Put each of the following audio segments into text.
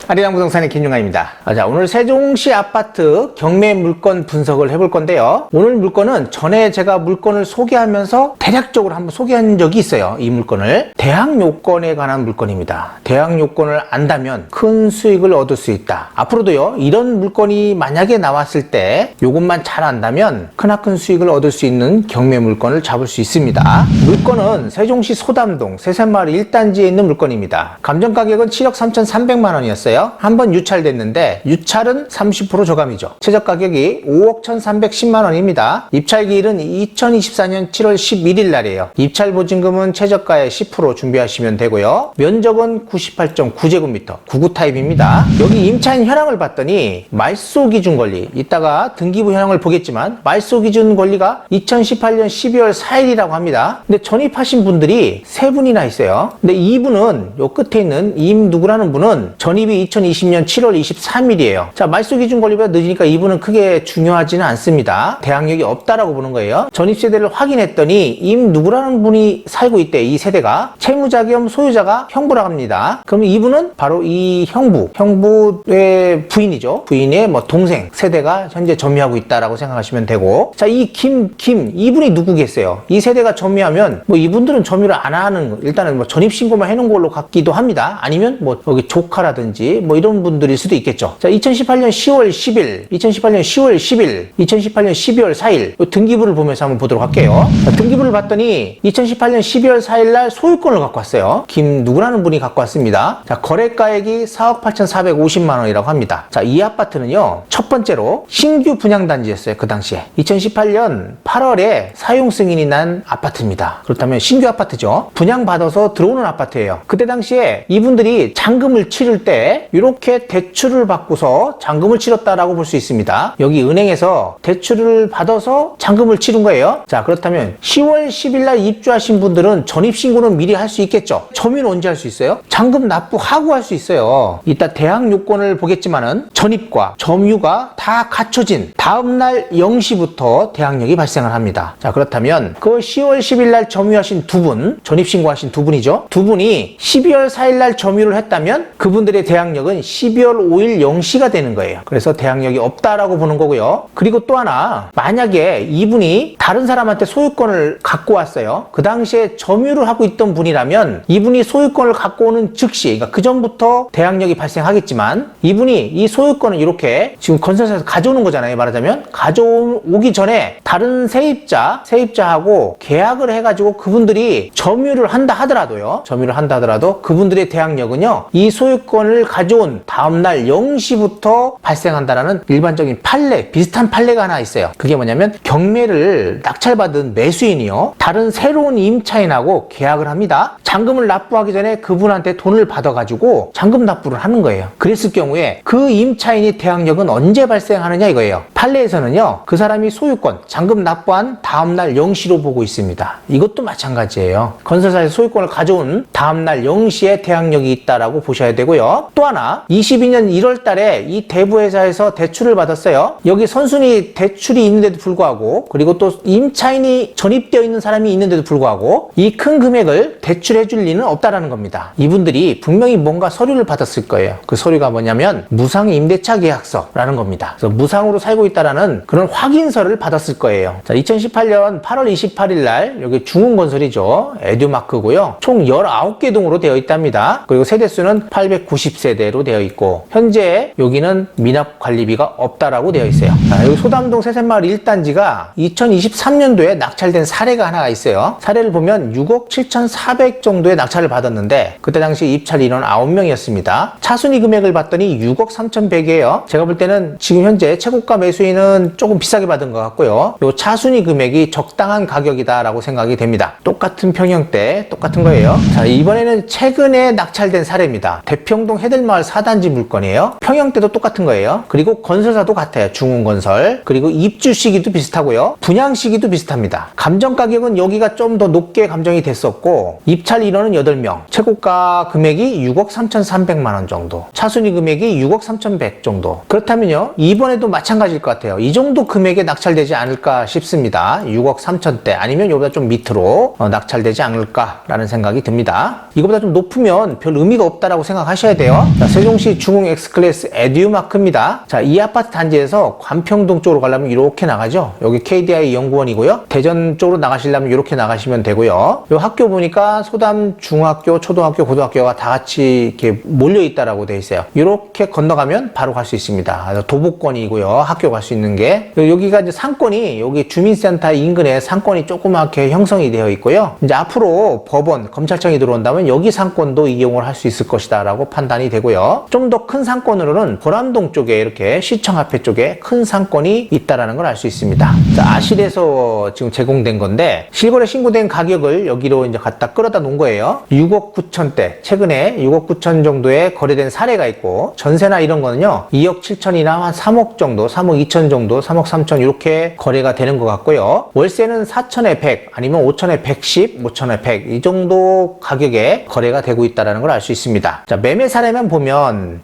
아리랑 부동산의 김용환입니다. 자, 오늘 세종시 아파트 경매 물건 분석을 해볼 건데요. 오늘 물건은 전에 제가 물건을 소개하면서 대략적으로 한번 소개한 적이 있어요. 이 물건을. 대항 요건에 관한 물건입니다. 대항 요건을 안다면 큰 수익을 얻을 수 있다. 앞으로도요, 이런 물건이 만약에 나왔을 때 요것만 잘 안다면 크나큰 수익을 얻을 수 있는 경매 물건을 잡을 수 있습니다. 물건은 세종시 소담동 세샘마을 1단지에 있는 물건입니다. 감정 가격은 7억 3,300만 원이었어요. 한번 유찰됐는데 유찰은 30% 저감이죠. 최저 가격이 5억 1,310만 원입니다. 입찰기일은 2024년 7월 11일 날이에요. 입찰 보증금은 최저가의 10% 준비하시면 되고요. 면적은 98.9제곱미터 99 타입입니다. 여기 임차인 현황을 봤더니 말소 기준 권리, 이따가 등기부 현황을 보겠지만 말소 기준 권리가 2018년 12월 4일이라고 합니다. 근데 전입하신 분들이 세 분이나 있어요. 근데 이분은 요 끝에 있는 임 누구라는 분은 전입이 2020년 7월 23일이에요. 자, 말소 기준 권리보다 늦으니까 이분은 크게 중요하지는 않습니다. 대항력이 없다라고 보는 거예요. 전입 세대를 확인했더니 임 누구라는 분이 살고 있대. 이 세대가 채무자 겸 소유자가 형부라고 합니다. 그럼 이분은 바로 이 형부의 부인이죠. 부인의 동생 세대가 현재 점유하고 있다라고 생각하시면 되고, 자, 이 이분이 누구겠어요? 이 세대가 점유하면 이분들은 점유를 안 하는, 일단은 전입 신고만 해놓은 걸로 같기도 합니다. 아니면 여기 조카라든지 이런 분들일 수도 있겠죠. 자, 2018년 10월 10일, 2018년 10월 10일, 2018년 12월 4일 등기부를 보면서 한번 보도록 할게요. 자, 등기부를 봤더니 2018년 12월 4일 날 소유권을 갖고 왔어요. 누구라는 분이 갖고 왔습니다. 자, 거래가액이 4억 8,450만 원이라고 합니다. 자, 이 아파트는요, 첫 번째로 신규 분양단지였어요. 그 당시에 2018년 8월에 사용 승인이 난 아파트입니다. 그렇다면 신규 아파트죠. 분양받아서 들어오는 아파트예요. 그때 당시에 이분들이 잔금을 치를 때 이렇게 대출을 받고서 잔금을 치렀다라고 볼 수 있습니다. 여기 은행에서 대출을 받아서 잔금을 치른 거예요. 자, 그렇다면 10월 10일 날 입주하신 분들은 전입신고는 미리 할 수 있겠죠. 점유는 언제 할 수 있어요? 잔금 납부하고 할 수 있어요. 이따 대항 요건을 보겠지만은 전입과 점유가 다 갖춰진 다음날 0시부터 대항력이 발생을 합니다. 자, 그렇다면 그 10월 10일 날 점유하신 두 분, 전입신고하신 두 분이죠. 두 분이 12월 4일 날 점유를 했다면 그분들의 대항력은 12월 5일 0시가 되는 거예요. 그래서 대항력이 없다라고 보는 거고요. 그리고 또 하나, 만약에 이분이 다른 사람한테 소유권을 갖고 왔어요. 그 당시에 점유를 하고 있던 분이라면 이분이 소유권을 갖고 오는 즉시, 그러니까 그 전부터 대항력이 발생하겠지만, 이분이 이 소유권을 이렇게 지금 건설사에서 가져오는 거잖아요. 말하자면 가져오기 전에 다른 세입자하고 계약을 해가지고 그분들이 점유를 한다 하더라도 그분들의 대항력은요, 이 소유권을 가져온 다음날 0시부터 발생한다라는 일반적인 판례, 비슷한 판례가 하나 있어요. 그게 뭐냐면, 경매를 낙찰받은 매수인이요, 다른 새로운 임차인하고 계약을 합니다. 잔금을 납부하기 전에 그분한테 돈을 받아가지고 잔금 납부를 하는 거예요. 그랬을 경우에 그 임차인이 대항력은 언제 발생하느냐 이거예요. 판례에서는요, 그 사람이 소유권, 잔금 납부한 다음날 0시로 보고 있습니다. 이것도 마찬가지예요. 건설사에서 소유권을 가져온 다음날 0시에 대항력이 있다라고 보셔야 되고요. 또 하나, 22년 1월 달에 이 대부회사에서 대출을 받았어요. 여기 선순위 대출이 있는데도 불구하고, 그리고 또 임차인이 전입되어 있는 사람이 있는데도 불구하고 이 큰 금액을 대출해 줄 리는 없다라는 겁니다. 이분들이 분명히 뭔가 서류를 받았을 거예요. 그 서류가 뭐냐면 무상 임대차 계약서라는 겁니다. 그래서 무상으로 살고 있다라는 그런 확인서를 받았을 거예요. 자, 2018년 8월 28일 날 여기 중흥건설이죠. 에듀마크고요. 총 19개 동으로 되어 있답니다. 그리고 세대수는 890세대로 되어 있고, 현재 여기는 미납관리비가 없다라고 되어 있어요. 자, 여기 소담동 세샘마을 1단지가 2023년도에 낙찰된 사례가 하나가 있어요. 사례를 보면 6억 7,400 정도의 낙찰을 받았는데 그때 당시 입찰 인원 9명이었습니다. 차순위 금액을 봤더니 6억 3,100이에요. 제가 볼 때는 지금 현재 최고가 매수인은 조금 비싸게 받은 것 같고요. 요 차순위 금액이 적당한 가격이다라고 생각이 됩니다. 똑같은 평형대, 똑같은 거예요. 자, 이번에는 최근에 낙찰된 사례입니다. 대평동 해들마을 4단지 물건이에요. 평형대도 똑같은 거예요. 그리고 건설사도 같아요. 중흥건설. 그리고 입주 시기도 비슷하고요. 분양 시기도 비슷합니다. 감정 가격은 여기가 좀 더 높게 감정이 됐었고, 입찰 인원은 8명, 최고가 금액이 6억 3,300만 원 정도, 차순위 금액이 6억 3,100 정도. 그렇다면요, 이번에도 마찬가지일 것 같아요. 이 정도 금액에 낙찰되지 않을까 싶습니다. 6억 3천대 아니면 이거보다 좀 밑으로 낙찰되지 않을까라는 생각이 듭니다. 이거보다 좀 높으면 별 의미가 없다라고 생각하셔야 돼요. 자, 자, 세종시 중흥 X클래스 에듀마크입니다. 자, 이 아파트 단지에서 관평동 쪽으로 가려면 이렇게 나가죠. 여기 KDI 연구원이고요. 대전 쪽으로 나가시려면 이렇게 나가시면 되고요. 이 학교 보니까 소담 중학교, 초등학교, 고등학교가 다 같이 이렇게 몰려 있다라고 되어 있어요. 이렇게 건너가면 바로 갈 수 있습니다. 도보권이고요. 학교 갈 수 있는 게. 여기가 이제 상권이 여기 주민센터 인근에 상권이 조그맣게 형성이 되어 있고요. 이제 앞으로 법원, 검찰청이 들어온다면 여기 상권도 이용을 할 수 있을 것이다 라고 판단이 되고요. 좀 더 큰 상권으로는 보람동 쪽에 이렇게 시청 앞에 쪽에 큰 상권이 있다라는 걸 알 수 있습니다. 자, 아실에서 지금 제공된 건데 실거래 신고된 가격을 여기로 이제 갖다 끌어다 놓은 거예요. 6억 9천대. 최근에 6억 9천 정도에 거래된 사례가 있고 전세나 이런 거는요. 2억 7천이나 한 3억 정도, 3억 2천 정도, 3억 3천 이렇게 거래가 되는 것 같고요. 월세는 4천에 100 아니면 5천에 110, 5천에 100 이 정도 가격에 거래가 되고 있다는 걸 알 수 있습니다. 자, 매매 사례만 보면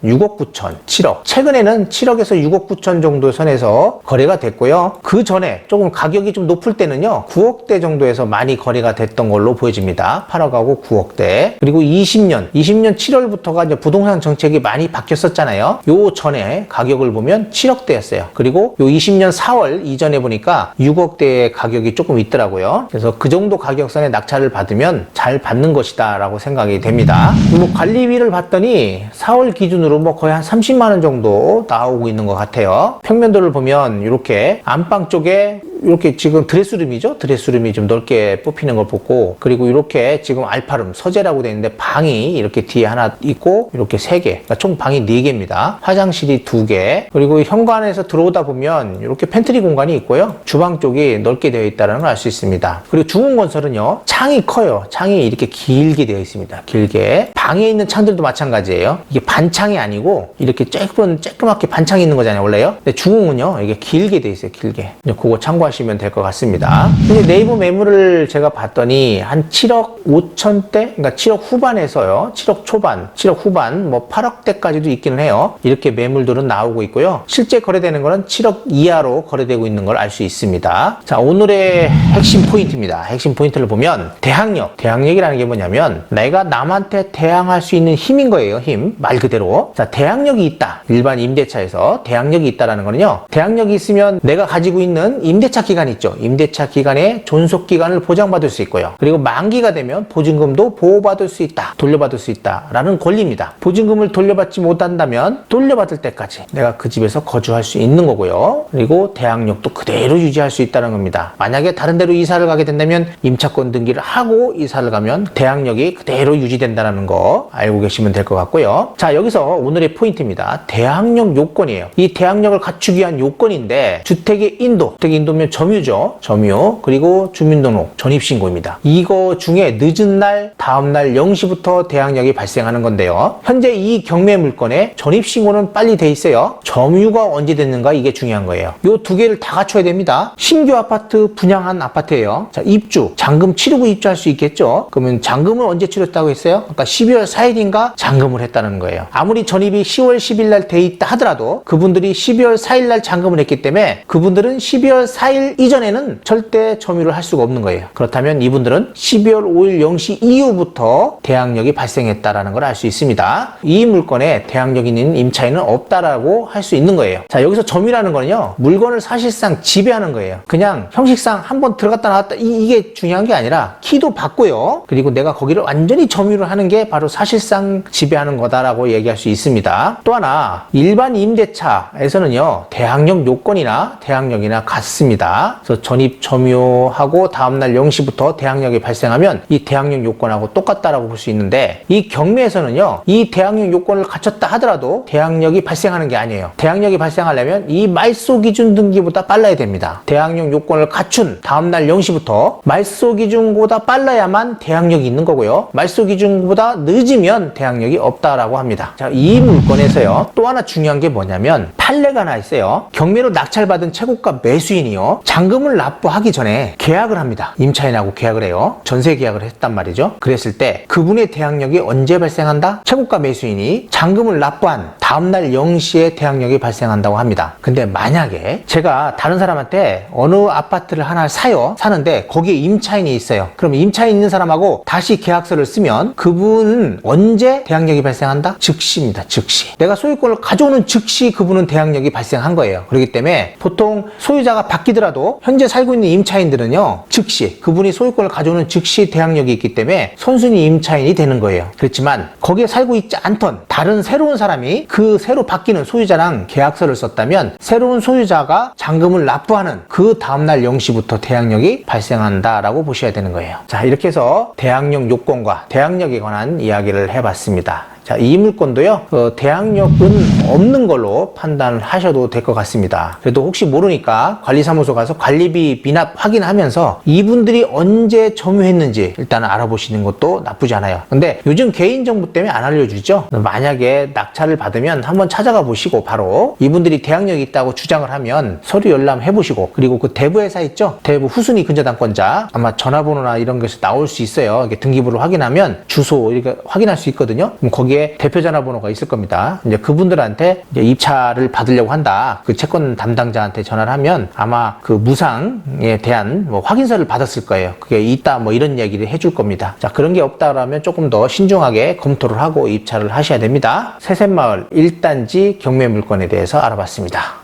6억 9천, 7억. 최근에는 7억에서 6억 9천 정도 선에서 거래가 됐고요. 그 전에 조금 가격이 좀 높을 때는요. 9억대 정도에서 많이 거래가 됐던 걸로 보여집니다. 8억하고 9억대. 그리고 20년 7월부터가 이제 부동산 정책이 많이 바뀌었었잖아요. 요 전에 가격을 보면 7억대였어요. 그리고 요 20년 4월 이전에 보니까 6억대의 가격이 조금 있더라고요. 그래서 그 정도 가격선에 낙찰을 받으면 잘 받는 것이다 라고 생각이 됩니다. 뭐 관리비를 봤더니 4월 기준으로 뭐 거의 한 30만 원 정도 나오고 있는 것 같아요. 평면도를 보면 이렇게 안방 쪽에 이렇게 지금 드레스룸이죠? 드레스룸이 좀 넓게 뽑히는 걸 보고, 그리고 이렇게 지금 알파룸, 서재라고 되어 있는데 방이 이렇게 뒤에 하나 있고 이렇게 3개, 그러니까 총 방이 4개입니다. 화장실이 2개, 그리고 현관에서 들어오다 보면 이렇게 팬트리 공간이 있고요. 주방 쪽이 넓게 되어 있다는 걸 알 수 있습니다. 그리고 중흥건설은요, 창이 커요. 창이 이렇게 길게 되어 있습니다. 길게. 방에 있는 창들도 마찬가지예요. 이게 반창이 아니고 이렇게 쬐끄맣게 반창이 있는 거잖아요, 원래요. 근데 중흥은요, 이게 길게 되어 있어요. 길게. 그거 참고하시면 될 것 같습니다. 근데 네이버 매물을 제가 봤더니 한 7억 5천대, 그러니까 7억 후반에서요, 7억 초반, 7억 후반, 뭐 8억대까지도 있기는 해요. 이렇게 매물들은 나오고 있고요. 실제 거래되는 거는 7억 이하로 거래되고 있는 걸 알 수 있습니다. 자, 오늘의 핵심 포인트입니다. 핵심 포인트를 보면 대항력이라는 게 뭐냐면 내가 남한테 대항할 수 있는 힘인 거예요. 힘. 말 그대로. 자, 대항력이 있다. 일반 임대차에서 대항력이 있다라는 거는요. 대항력이 있으면 내가 가지고 있는 임대차 기간 있죠. 임대차 기간의 존속 기간을 보장받을 수 있고요. 그리고 만기가 되면 보증금도 보호받을 수 있다. 돌려받을 수 있다라는 권리입니다. 보증금을 돌려받지 못한다면 돌려받을 때까지 내가 그 집에서 거주할 수 있는 거고요. 그리고 대항력도 그대로 유지할 수 있다는 겁니다. 만약에 다른 데로 이사를 가게 된다면 임차권 등기를 하고 이사를 가면 대항력이 그대로 유지된다는 거 알고 계시면 될 것 같고요. 자, 여기서 오늘의 포인트입니다. 대항력 요건이에요. 이 대항력을 갖추기 위한 요건인데 주택의 인도, 주택 인도면 점유죠. 점유, 그리고 주민등록, 전입신고입니다. 이거 중에 늦은 날, 다음 날 0시부터 대항력이 발생하는 건데요. 현재 이 경매 물건에 전입신고는 빨리 돼 있어요. 점유가 언제 됐는가, 이게 중요한 거예요. 요 두 개를 다 갖춰야 됩니다. 신규 아파트 분양한 아파트예요. 자, 입주, 잔금 치르고 입주할 수 있겠죠. 그러면 잔금을 언제 치렀다고 했어요? 아까 12월 4일인가 잔금을 했다는 거예요. 아무리 전입이 10월 10일 날 돼 있다 하더라도 그분들이 12월 4일 날 잔금을 했기 때문에 그분들은 12월 4일 이전에는 절대 점유를 할 수가 없는 거예요. 그렇다면 이분들은 12월 5일 0시 이후부터 대항력이 발생했다라는 걸 알 수 있습니다. 이 물건에 대항력 있는 임차인은 없다라고 할 수 있는 거예요. 자, 여기서 점유라는 거는요, 물건을 사실상 지배하는 거예요. 그냥 형식상 한번 들어갔다 나왔다 이게 중요한 게 아니라 키도 받고요. 그리고 내가 거기를 완전히 점유를 하는 게 바로 사실상 지배하는 거다라고 얘기할 수 있습니다. 또 하나, 일반 임대차에서는요, 대항력 요건이나 대항력이나 같습니다. 그래서 전입 점유하고 다음날 0시부터 대항력이 발생하면 이 대항력 요건하고 똑같다라고 볼 수 있는데, 이 경매에서는요, 이 대항력 요건을 갖췄다 하더라도 대항력이 발생하는 게 아니에요. 대항력이 발생하려면 이 말소 기준 등기보다 빨라야 됩니다. 대항력 요건을 갖춘 다음날 0시부터 말소 기준보다 빨라야만 대항력이 있는 거고요. 말소 기준보다 늦으면 대항력이 없다라고 합니다. 자, 이 물건에서요, 또 하나 중요한 게 뭐냐면 판례가 하나 있어요. 경매로 낙찰받은 최고가 매수인이요, 잔금을 납부하기 전에 계약을 합니다. 임차인하고 계약을 해요. 전세 계약을 했단 말이죠. 그랬을 때 그분의 대항력이 언제 발생한다? 최고가 매수인이 잔금을 납부한 다음날 0시에 대항력이 발생한다고 합니다. 근데 만약에 제가 다른 사람한테 어느 아파트를 하나 사는데 거기에 임차인이 있어요. 그럼 임차인 있는 사람하고 다시 계약서를 쓰면 그분은 언제 대항력이 발생한다? 겁니까? 즉시입니다. 즉시. 내가 소유권을 가져오는 즉시 그분은 대항력이 발생한 거예요. 그렇기 때문에 보통 소유자가 바뀌더라도 현재 살고 있는 임차인들은요, 즉시 그분이 소유권을 가져오는 즉시 대항력이 있기 때문에 선순위 임차인이 되는 거예요. 그렇지만 거기에 살고 있지 않던 다른 새로운 사람이 그 새로 바뀌는 소유자랑 계약서를 썼다면 새로운 소유자가 잔금을 납부하는 그 다음날 0시부터 대항력이 발생한다라고 보셔야 되는 거예요. 자, 이렇게 해서 대항력 요건과 대항력에 관한 이야기를 해봤습니다. 자, 이 물건도요, 대항력은 없는 걸로 판단을 하셔도 될 것 같습니다. 그래도 혹시 모르니까 관리사무소 가서 관리비 미납 확인하면서 이분들이 언제 점유했는지 일단 알아보시는 것도 나쁘지 않아요. 근데 요즘 개인정보 때문에 안 알려주죠. 만약에 낙찰을 받으면 한번 찾아가 보시고 바로 이분들이 대항력이 있다고 주장을 하면 서류 열람 해보시고, 그리고 그 대부회사 있죠? 대부 후순위 근저당권자 아마 전화번호나 이런 것이 나올 수 있어요. 이렇게 등기부를 확인하면 주소 이렇게 확인할 수 있거든요. 그럼 거기에 대표 전화번호가 있을 겁니다. 이제 그분들한테 이제 입찰을 받으려고 한다, 그 채권 담당자한테 전화를 하면 아마 그 무상에 대한 뭐 확인서를 받았을 거예요. 그게 있다 뭐 이런 얘기를 해줄 겁니다. 자, 그런 게 없다라면 조금 더 신중하게 검토를 하고 입찰을 하셔야 됩니다. 새샘마을 1단지 경매 물건에 대해서 알아봤습니다.